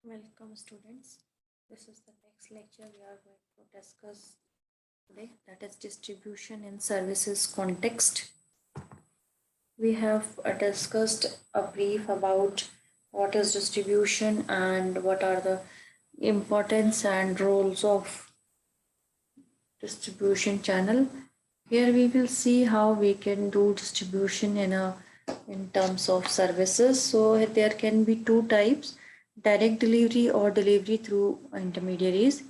Welcome students. This is the next lecture we are going to discuss today, that is distribution in services context. We have discussed a brief about what is distribution and what are the importance and roles of distribution channel. Here we will see how we can do distribution in terms of services. So there can be two types: direct delivery or delivery through intermediaries.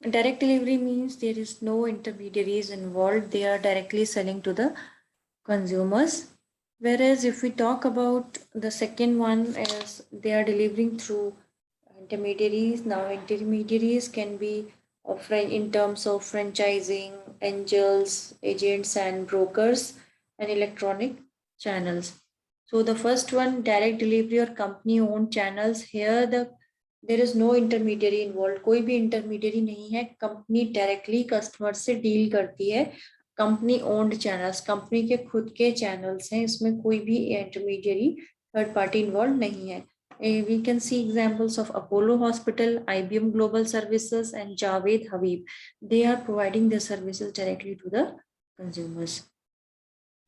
Direct delivery means there is no intermediaries involved, they are directly selling to the consumers. Whereas if we talk about the second one, is they are delivering through intermediaries. Now intermediaries can be in terms of franchising, angels, agents and brokers, and electronic channels. So the first one, direct delivery or company owned channels. Here there is no intermediary involved, कोई भी intermediary नहीं है, company directly customer से deal करती है. Company owned channels, company के खुद के चैनल्स हैं, इसमें कोई भी इंटरमीडियरी थर्ड पार्टी इन्वॉल्व नहीं है. We can see examples of Apollo Hospital, IBM Global Services and Javed Habib. They are providing their services directly to the consumers.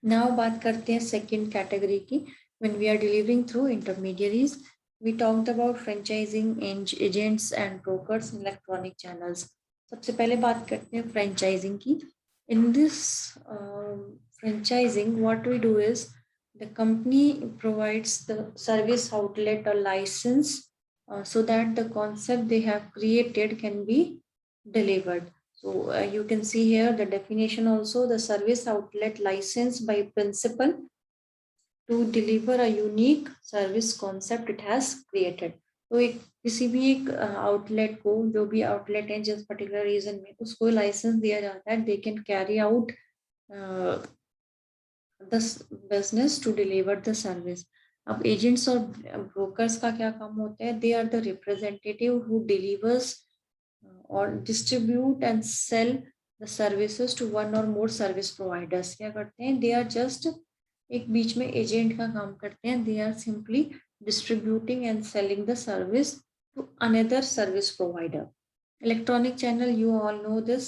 Now बात करते हैं second category की. When we are delivering through intermediaries, we talked about franchising, agents and brokers, electronic channels. सबसे पहले बात करते हैं franchising की. In this franchising, what we do is the company provides the service outlet or license so that the concept they have created can be delivered. So you can see here the definition also, the service outlet license by principal to deliver a unique service concept it has created. तो एक किसी भी एक outlet को, जो भी outlet है जिस पर्टिकुलर रीजन में, उसको लाइसेंस दिया जाता है, they can carry out the business to deliver the service. अब एजेंट्स और ब्रोकर्स का क्या काम होता है? They are the representative who delivers or distribute and sell the services to one or more service providers. क्या करते हैं? दे आर जस्ट एक बीच में एजेंट का काम करते हैं. They are simply distributing and selling the service to another service provider. Electronic channel, you all know this.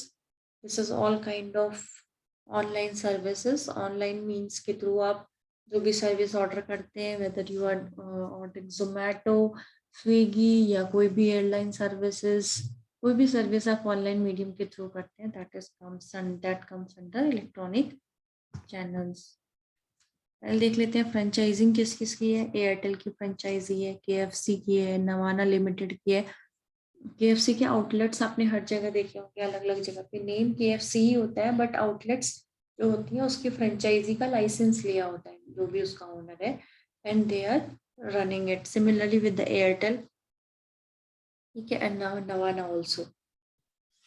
This is all kind of online services. Online means के through आप जो भी सर्विस ऑर्डर करते हैं, whether you are ordering Zomato, Swiggy या कोई भी airline services, कोई भी सर्विस आप ऑनलाइन मीडियम के थ्रू करते हैं, that comes under electronic channels. पहले देख लेते हैं फ्रेंचाइजिंग किस किस की है. एयरटेल की फ्रेंचाइजी है, KFC की है, नवाना लिमिटेड की है. KFC के आउटलेट्स आपने हर जगह देखे होंगे, अलग अलग जगह पे नेम KFC ही होता है, बट आउटलेट्स जो होती है उसकी फ्रेंचाइजी का लाइसेंस लिया होता है जो भी उसका ओनर है, and they are running it. Similarly with the Airtel, ठीक है, एंड नवाना ऑल्सो.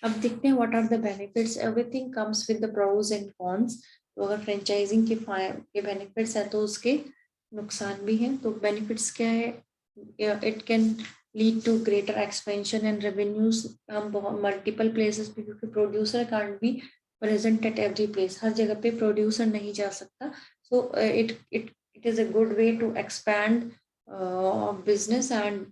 अब देखते हैं what are the benefits. Everything comes with the pros and cons. तो अगर फ्रेंचाइजिंग के बेनिफिट्स है तो उसके नुकसान भी हैं. तो बेनिफिट्स क्या है? It can lead to greater expansion and revenues. हम बहुत मल्टीपल प्लेसेस पे, क्योंकि producer can't be present at every place, हर जगह पे प्रोड्यूसर नहीं जा सकता. So it is a good way to expand business and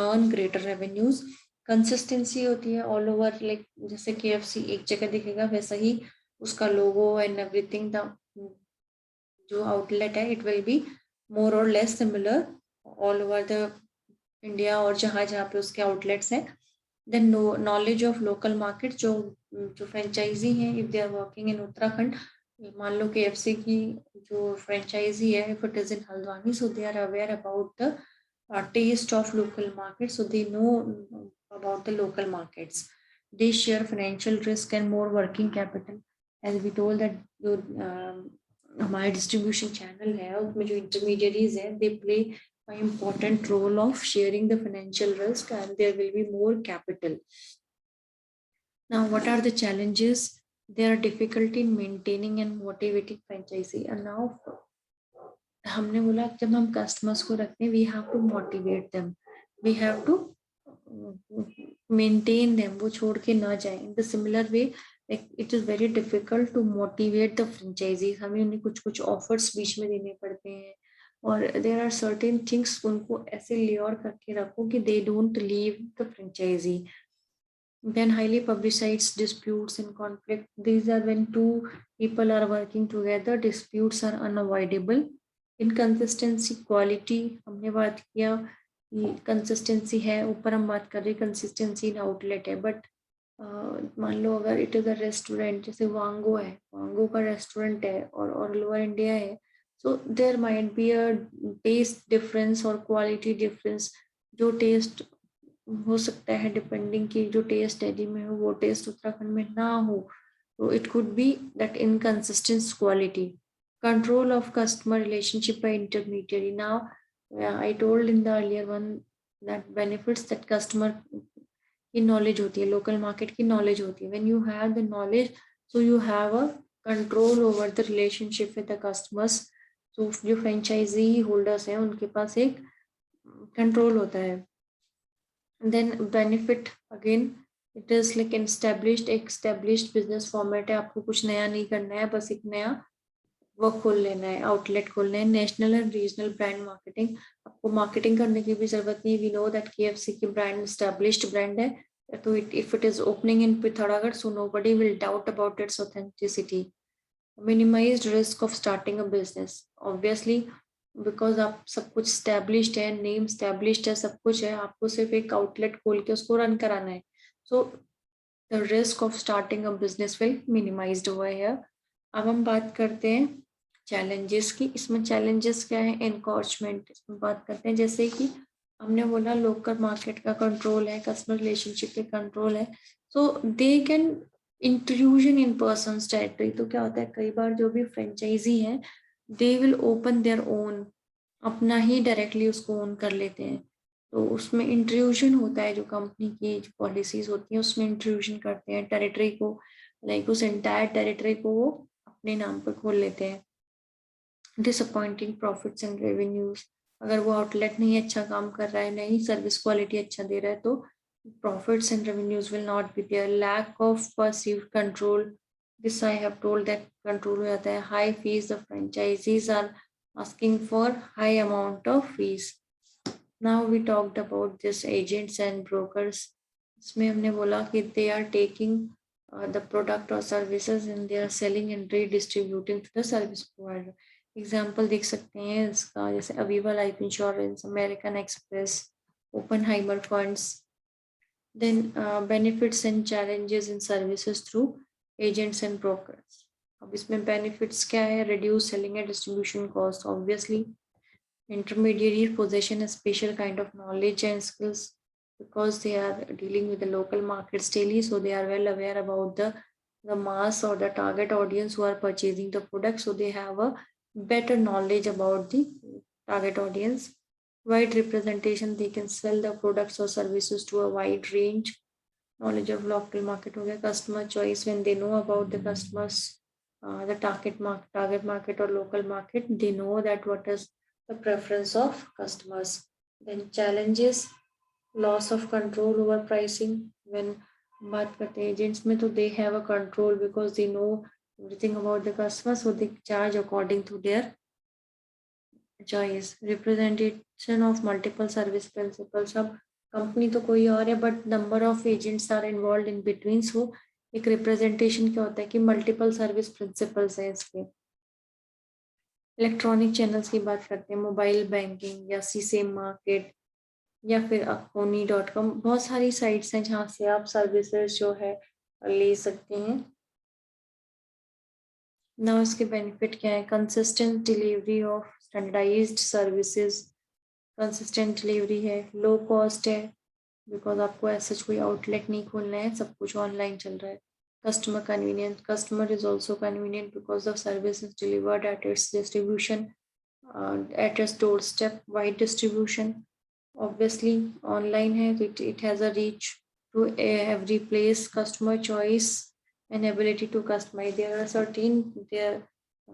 earn greater revenues. Consistency होती है ऑल ओवर, लाइक जैसे KFC एक जगह दिखेगा, वैसा ही उसका लोगो एंड एवरीथिंग, जो आउटलेट है, इट विल बी मोर और less similar all over the India और जहाँ जहाँ पे उसके आउटलेट्स हैं. Then knowledge of local market. जो फ्रेंचाइजी हैं, if they are working in Uttarakhand, मान लो KFC की जो फ्रेंचाइजी है, if it is in Haldwani, so they are aware about the taste of local markets, so they know about the local markets. They share financial risk and more working capital. As we told that जो हमारे distribution channel है उसमें जो intermediaries हैं, they play an important role of sharing the financial risk and there will be more capital. Now, what are the challenges? There are difficulty in maintaining and motivating franchisee. And now हमने बोला जब हम customers को रखते हैं, we have to motivate them, we have to maintain them, वो छोड़ के ना जाए. In the similar way, it is very difficult to motivate the franchisees. हमें उन्हें कुछ कुछ ऑफर्स बीच में देने पड़ते हैं, और देयर आर सर्टेन थिंग्स, उनको ऐसे लेयर करके रखो कि they don't leave the franchisee. Then highly publicized disputes and conflict. These are when two people are working together, disputes are unavoidable. Inconsistency, quality, हमने बात किया कि consistency है, ऊपर हम बात कर रहे consistency in outlet है, but मान लो अगर इट इज अ रेस्टोरेंट, जैसे वांगो है, वांगो का रेस्टोरेंट है और लोअर इंडिया है, so there might be a taste difference और क्वालिटी डिफरेंस. जो टेस्ट हो सकता है डिपेंडिंग कि जो टेस्ट दिल्ली में हो वो टेस्ट उत्तराखंड में ना हो, तो it could be that inconsistent quality. Control of customer relationship by intermediary. Now, I told in the earlier one that benefits that customer की knowledge होती है, local market की knowledge होती है. When you have the knowledge, so you have a control over the relationship with the customers. So जो franchisee holders हैं उनके पास एक control होता है. Then benefit again, it is like established business format है. आपको कुछ नया नहीं करना है, बस एक नया वो खोल लेना है, आउटलेट खोलना है. National and regional brand marketing, आपको मार्केटिंग करने की भी जरूरत नहीं. वी नो दैट KFC की ब्रांड एस्टेब्लिश्ड ब्रांड है, तो if it is opening in Pithoragarh, so nobody will doubt about it's authenticity. Minimised risk of starting a business, obviously because आप सब कुछ स्टैब्लिश्ड है, नेम स्टैब्लिश्ड है, सब कुछ है, आपको सिर्फ एक आउटलेट खोल के उसको रन कराना है. So the risk of starting a business will minimised हुआ है. अब हम बात करते हैं चैलेंजेस की. इसमें चैलेंजेस क्या है? एनकॉचमेंट, इसमें बात करते हैं. जैसे कि हमने बोला लोकल मार्केट का कंट्रोल है, कस्टमर रिलेशनशिप पे कंट्रोल है, so they can intrusion in persons territory. तो क्या होता है, कई बार जो भी फ्रेंचाइजी है they will open their own, अपना ही डायरेक्टली उसको ओन कर लेते हैं. तो उसमें इंट्रूजन होता है, जो कंपनी की जो पॉलिसीज होती हैं उसमें इंट्रूजन करते हैं टेरिटरी को, लाइक उस एंटायर टेरिटरी को वो अपने नाम पर खोल लेते हैं. डिसअपॉइंटिंग प्रॉफिट्स एंड रेवेन्यूज, अगर वो आउटलेट नहीं अच्छा काम कर रहा है, नहीं सर्विस क्वालिटी अच्छा दे रहा है, तो profits and revenues will not be there. Lack of perceived control, this I have told that control हो जाता है. High fees, the franchisees are asking for high amount of fees. Now we talked about this agents and brokers. इसमें हमने बोला कि they are taking the product or services and they are selling and redistributing to the service provider. Example देख सकते हैं इसका, जैसे Aviva life insurance, American Express, Oppenheimer funds. Then benefits and challenges in services through agents and brokers. अब इसमें benefits क्या है? Reduce selling and distribution cost, obviously. Intermediaries possession a special kind of knowledge and skills because they are dealing with the local markets daily, so they are well aware about the mass or the target audience who are purchasing the product, so they have a better knowledge about the target audience. Wide representation, they can sell the products or services to a wide range. Knowledge of local market हो गया. Customer choice, when they know about the customers, the target market or local market, they know that what is the preference of customers. Then challenges, loss of control over pricing. When बात करते हैं agents में, तो they have a control because they know everything about the customer, so they charge according to their choice. Representation of multiple service principles. अब company तो कोई और है, but number of agents are involved in between, so एक representation क्या होता है कि मल्टीपल सर्विस प्रिंसिपल्स हैं इसके. इलेक्ट्रॉनिक चैनल्स की बात करते हैं, मोबाइल बैंकिंग या सीसेम मार्केट या फिर akoni.com, बहुत सारी साइट्स हैं जहाँ से आप सर्विसेज जो है ले सकते हैं. ना इसके बेनिफिट क्या है? Consistent delivery of standardised services, consistent delivery है, लो कॉस्ट है बिकॉज आपको ऐसा कोई आउटलेट नहीं खोलना है, सब कुछ ऑनलाइन चल रहा है. Customer convenience, customer is also convenient because the service is delivered at its distribution, at its doorstep. Wide distribution, obviously online है, so it has a reach to every place. Customer choice and ability to customize, there are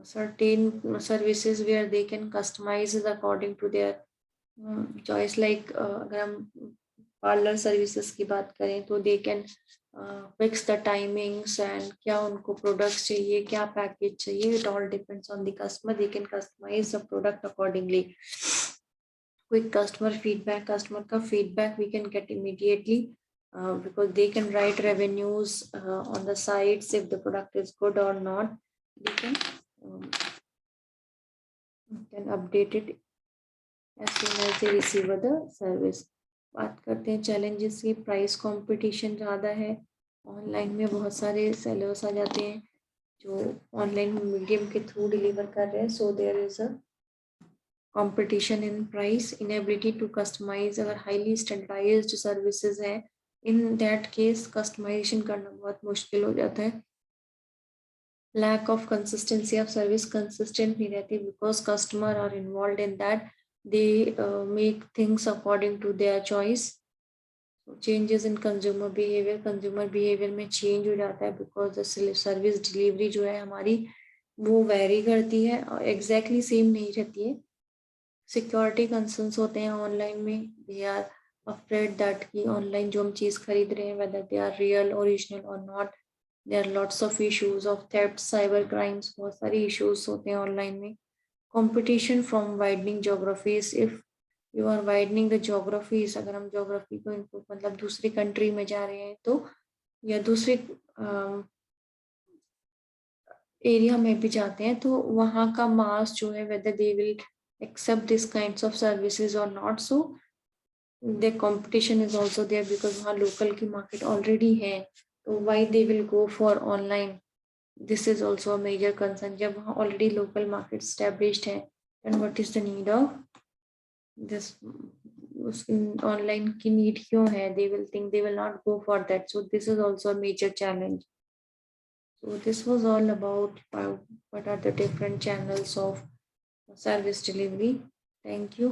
certain services where they can customize according to their choice. Like अगर हम parlour services की बात करें तो they can fix the timings and क्या उनको products चाहिए, क्या पैकेज चाहिए, it all depends on the customer. They can customise the product accordingly. Quick customer feedback, customer का feedback we can get immediately because they can write revenues on the sites if the product is good or not. They can update it as soon as they receive the service. बात करते हैं challenges की. Price competition ज़्यादा है. Online में बहुत सारे sellers आ जाते हैं जो ऑनलाइन मीडियम के थ्रू डिलीवर कर रहे हैं. So there is a competition in price, inability to customize. अगर highly standardized services है, in that case customization करना बहुत मुश्किल हो जाता है. Lack of consistency of service, consistent नहीं रहती because customer are involved in that. They make things according to their choice. So changes in consumer behavior में change हो जाता है because the service delivery जो है हमारी वो vary करती है और exactly same नहीं रहती है. सिक्योरिटी कंसर्न्स होते हैं ऑनलाइन में. दे आर अफ्रेड दैट कि ऑनलाइन जो हम चीज़ खरीद रहे हैं whether they are real original और not. There are lots of issues of theft, cyber crimes, बहुत सारे इश्यूज होते हैं ऑनलाइन में. Competition from widening geographies. If you are widening the geographies, अगर हम ज्योग्राफी को इनको मतलब दूसरी कंट्री में जा रहे हैं तो या दूसरे एरिया में भी जाते हैं तो वहाँ का मास जो है whether they will accept these kinds of services or not. So the competition is also there because वहाँ local की market already है तो why they will go for online. This is also a major concern. जब वहाँ already local market established है then what is the need of this online की need क्यों है. They will think they will not go for that. So this is also a major challenge. So this was all about what are the different channels of service delivery. Thank you.